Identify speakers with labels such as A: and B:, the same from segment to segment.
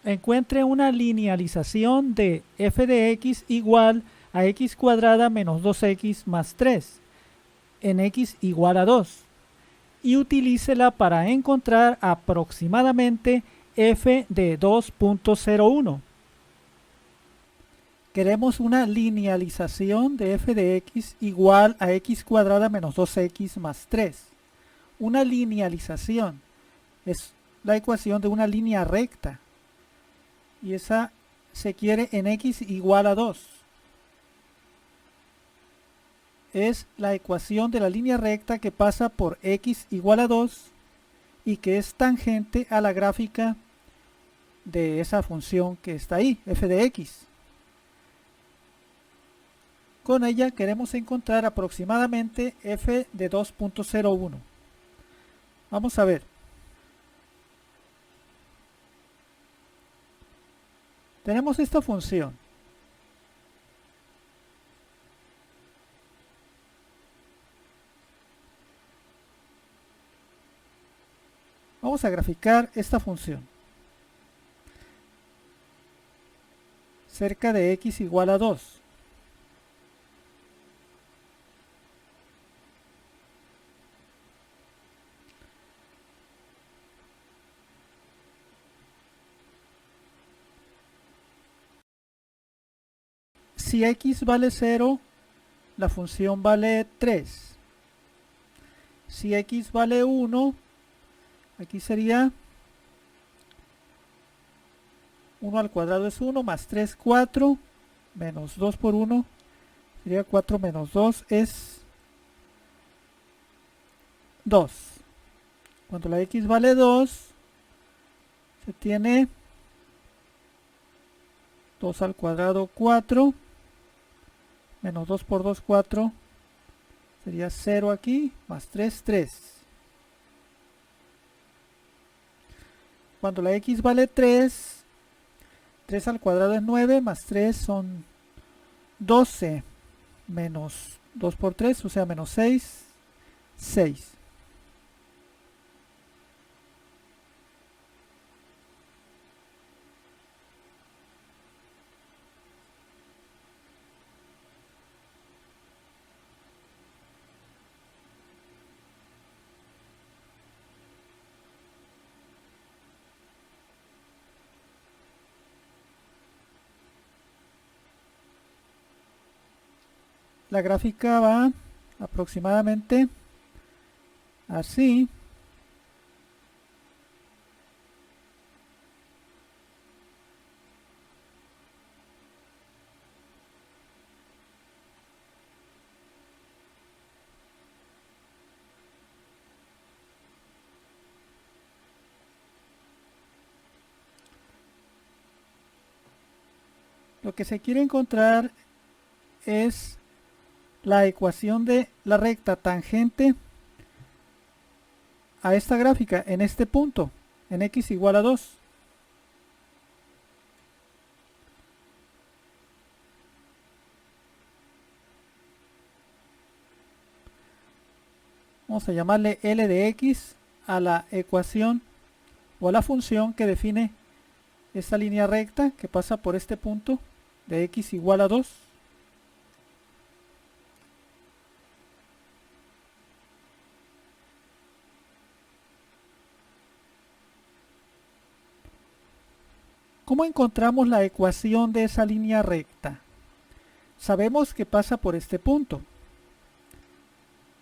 A: encuentre una linealización de f de x igual a x cuadrada menos 2x más 3 en x igual a 2 y utilícela para encontrar aproximadamente f de 2.01. Queremos una linealización de f de x igual a x cuadrada menos 2x más 3. Una linealización es la ecuación de una línea recta y esa se quiere en x igual a 2. Es la ecuación de la línea recta que pasa por x igual a 2 y que es tangente a la gráfica de esa función que está ahí, f de x. Con ella queremos encontrar aproximadamente f de 2.01. Vamos a ver. Tenemos esta función. Vamos a graficar esta función. Cerca de x igual a 2. Si x vale 0, la función vale 3. Si x vale 1, aquí sería 1 al cuadrado es 1, más 3, 4, menos 2 por 1, sería 4 menos 2 es 2. Cuando la x vale 2, se tiene 2 al cuadrado 4, menos 2 por 2, 4, sería 0 aquí, más 3, 3. Cuando la x vale 3, 3 al cuadrado es 9, más 3 son 12, menos 2 por 3, o sea, menos 6, 6. La gráfica va aproximadamente así. Lo que se quiere encontrar es la ecuación de la recta tangente a esta gráfica en este punto, en x igual a 2. Vamos a llamarle L de x a la ecuación o a la función que define esta línea recta que pasa por este punto de x igual a 2. ¿Cómo encontramos la ecuación de esa línea recta? Sabemos que pasa por este punto.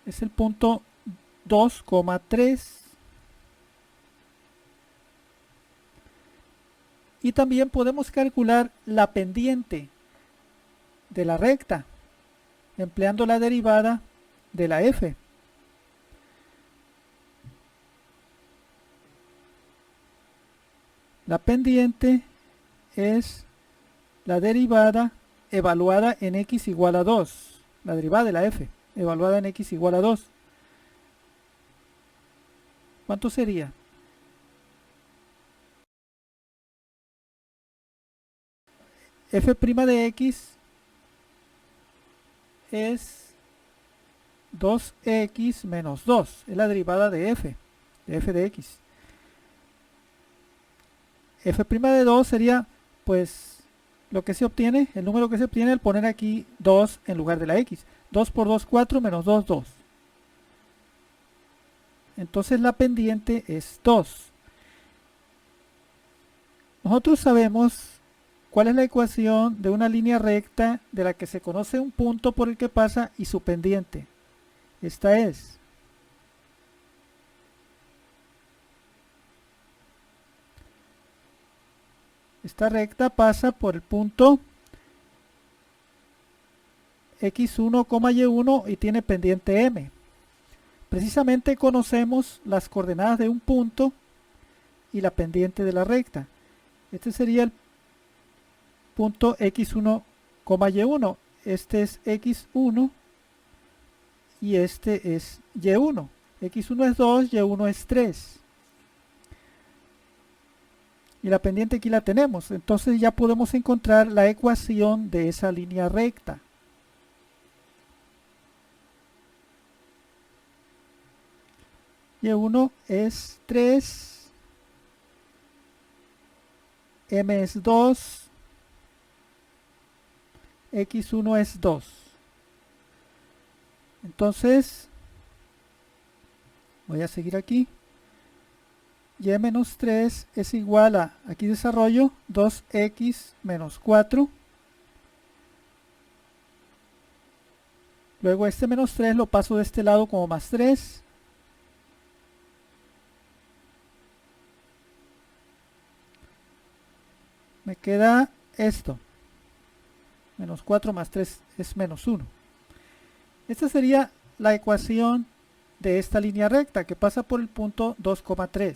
A: Es el punto 2,3. Y también podemos calcular la pendiente de la recta empleando la derivada de la f. La pendiente es la derivada evaluada en x igual a 2. La derivada de la f evaluada en x igual a 2. ¿Cuánto sería? F' de x es 2x menos 2. Es la derivada de f de x. f' de 2 sería pues lo que se obtiene, el número que se obtiene al poner aquí 2 en lugar de la x. 2 por 2, 4, menos 2, 2. Entonces la pendiente es 2. Nosotros sabemos cuál es la ecuación de una línea recta de la que se conoce un punto por el que pasa y su pendiente. Esta es. Esta recta pasa por el punto x1, y1 y tiene pendiente m. Precisamente conocemos las coordenadas de un punto y la pendiente de la recta. Este sería el punto x1, y1. Este es x1 y este es y1. x1 es 2, y1 es 3. Y la pendiente aquí la tenemos. Entonces ya podemos encontrar la ecuación de esa línea recta. Y1 es 3, m es 2, x1 es 2. Entonces, voy a seguir aquí. Y menos 3 es igual a, aquí desarrollo, 2x menos 4. Luego este menos 3 lo paso de este lado como más 3. Me queda esto. Menos 4 más 3 es menos 1. Esta sería la ecuación de esta línea recta que pasa por el punto 2,3.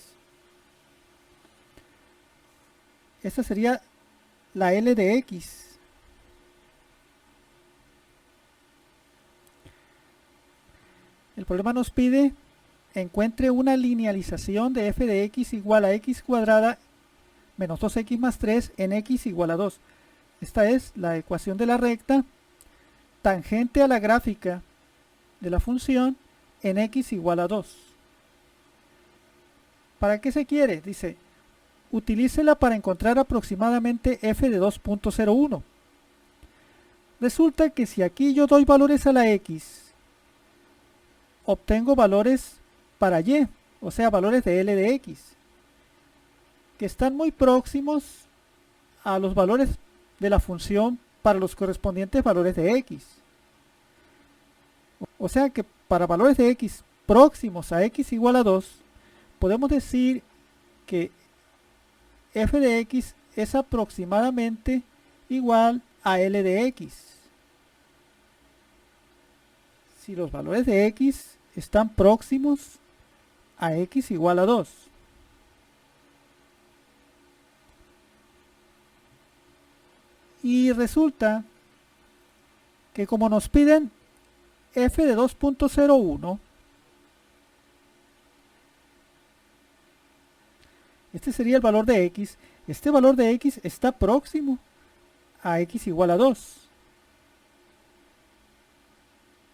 A: Esta sería la L de x. El problema nos pide encuentre una linealización de f de x igual a x cuadrada menos 2x más 3 en x igual a 2. Esta es la ecuación de la recta tangente a la gráfica de la función en x igual a 2. ¿Para qué se quiere? Dice, utilícela para encontrar aproximadamente f de 2.01. Resulta que si aquí yo doy valores a la x, obtengo valores para y, o sea, valores de L de x, que están muy próximos a los valores de la función para los correspondientes valores de x. O sea que para valores de x próximos a x igual a 2, podemos decir que f de x es aproximadamente igual a L de x. Si los valores de x están próximos a x igual a 2. Y resulta que como nos piden f de 2.01, este sería el valor de x, este valor de x está próximo a x igual a 2.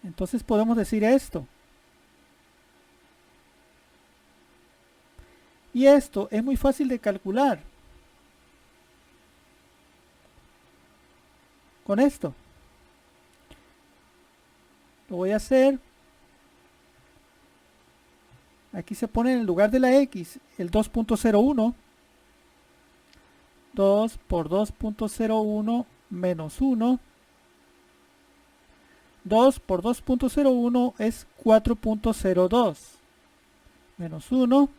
A: Entonces podemos decir esto. Y esto es muy fácil de calcular. Con esto. Lo voy a hacer. Aquí se pone en el lugar de la x el 2.01. 2 por 2.01 menos 1. 2 por 2.01 es 4.02. Menos 1.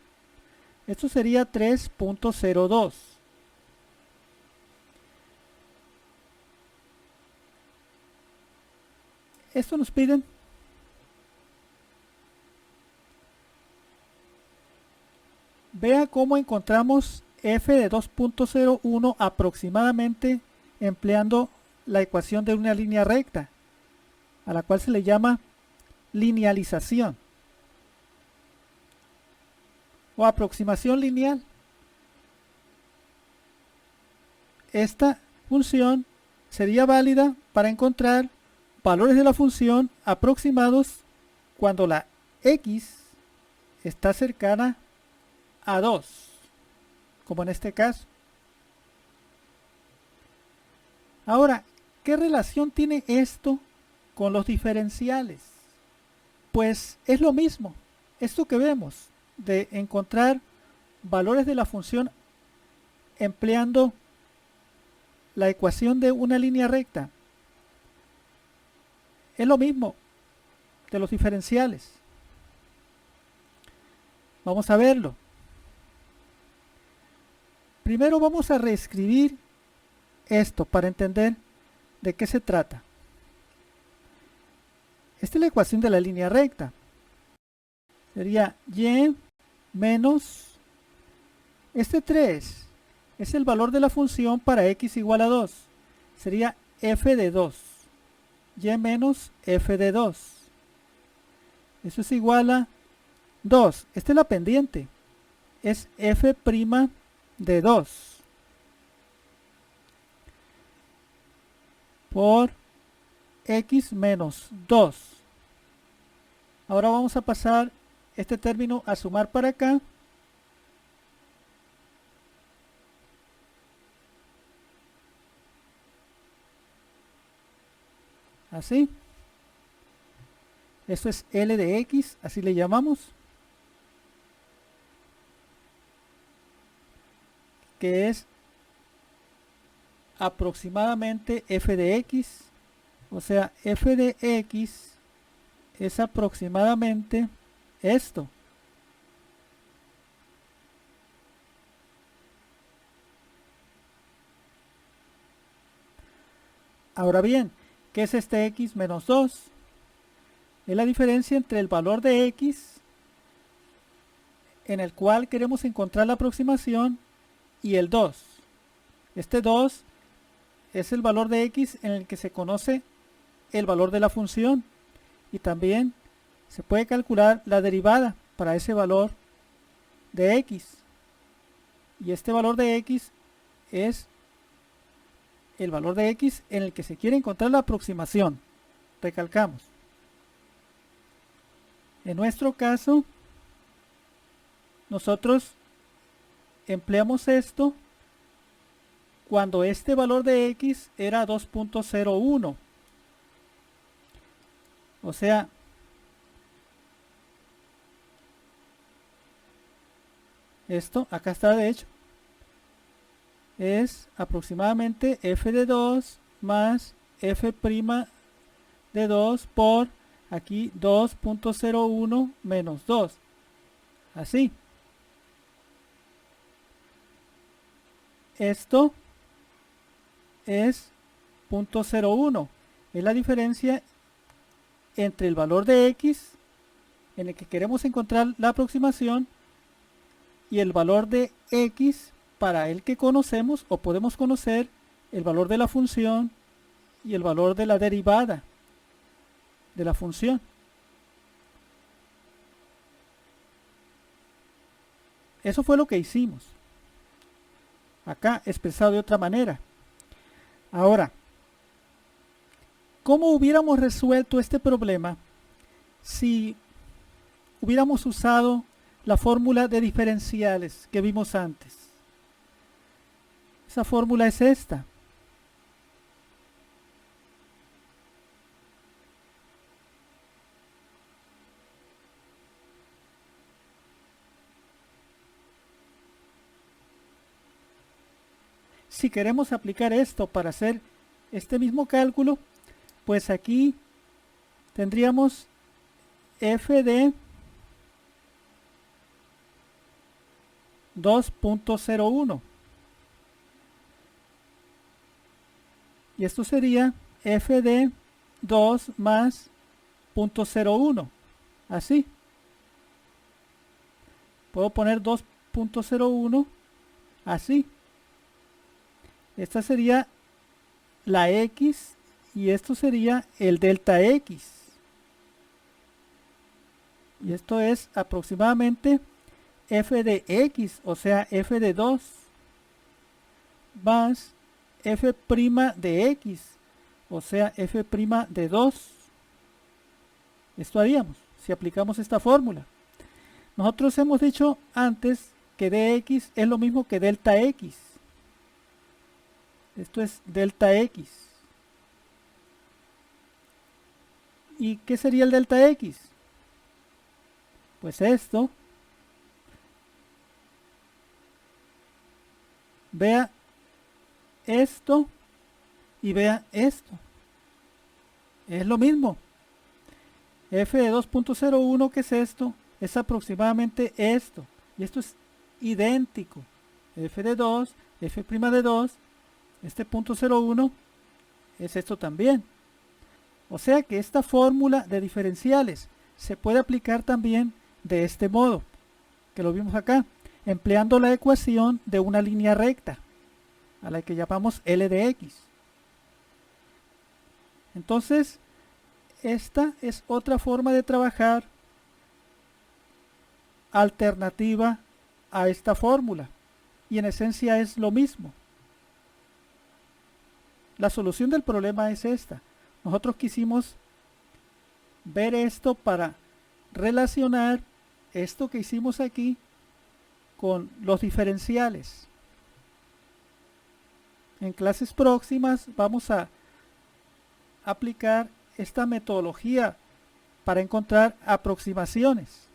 A: Esto sería 3.02. Esto nos piden vea cómo encontramos f de 2.01 aproximadamente empleando la ecuación de una línea recta, a la cual se le llama linealización o aproximación lineal. Esta función sería válida para encontrar valores de la función aproximados cuando la x está cercana a 2, como en este caso. Ahora, ¿qué relación tiene esto con los diferenciales? Pues es lo mismo. Esto que vemos de encontrar valores de la función empleando la ecuación de una línea recta. Es lo mismo de los diferenciales. Vamos a verlo. Primero vamos a reescribir esto para entender de qué se trata. Esta es la ecuación de la línea recta. Sería y menos este 3 es el valor de la función para x igual a 2. Sería f de 2. Y menos f de 2. Eso es igual a 2. Esta es la pendiente. Es f' de 2. Por x menos 2. Ahora vamos a pasar este término a sumar para acá. Así. Esto es L de X, así le llamamos. Que es aproximadamente f de x. O sea, f de x es aproximadamente esto. Ahora bien, ¿qué es este x menos 2? Es la diferencia entre el valor de x en el cual queremos encontrar la aproximación y el 2. Este 2 es el valor de x en el que se conoce el valor de la función y también se puede calcular la derivada para ese valor de x. Y este valor de x es el valor de x en el que se quiere encontrar la aproximación. Recalcamos. En nuestro caso, nosotros empleamos esto cuando este valor de x era 2.01. O sea, esto, acá está de hecho, es aproximadamente f de 2 más f' de 2 por aquí 2.01 menos 2. Así. Esto es 0.01. Es la diferencia entre el valor de x en el que queremos encontrar la aproximación y el valor de x para el que conocemos o podemos conocer el valor de la función y el valor de la derivada de la función. Eso fue lo que hicimos. Acá expresado de otra manera. Ahora, ¿cómo hubiéramos resuelto este problema si hubiéramos usado la fórmula de diferenciales que vimos antes? Esa fórmula es esta. Si queremos aplicar esto para hacer este mismo cálculo, pues aquí tendríamos f de 2.01 y esto sería f de 2 más 0.01. Así puedo poner 2.01 así. Esta sería la x y esto sería el delta x. Y esto es aproximadamente f de x, o sea, f de 2 más f' de x, o sea, f' de 2. Esto haríamos si aplicamos esta fórmula. Nosotros hemos dicho antes que dx es lo mismo que delta x. Esto es delta X. ¿Y qué sería el delta X? Pues esto. Vea esto y vea esto. Es lo mismo. F de 2.01, ¿qué es esto? Es aproximadamente esto. Y esto es idéntico. F de 2, F' de 2, este punto 0,1 es esto también. O sea que esta fórmula de diferenciales se puede aplicar también de este modo, que lo vimos acá, empleando la ecuación de una línea recta, a la que llamamos L de X. Entonces, esta es otra forma de trabajar alternativa a esta fórmula, y en esencia es lo mismo. La solución del problema es esta. Nosotros quisimos ver esto para relacionar esto que hicimos aquí con los diferenciales. En clases próximas vamos a aplicar esta metodología para encontrar aproximaciones.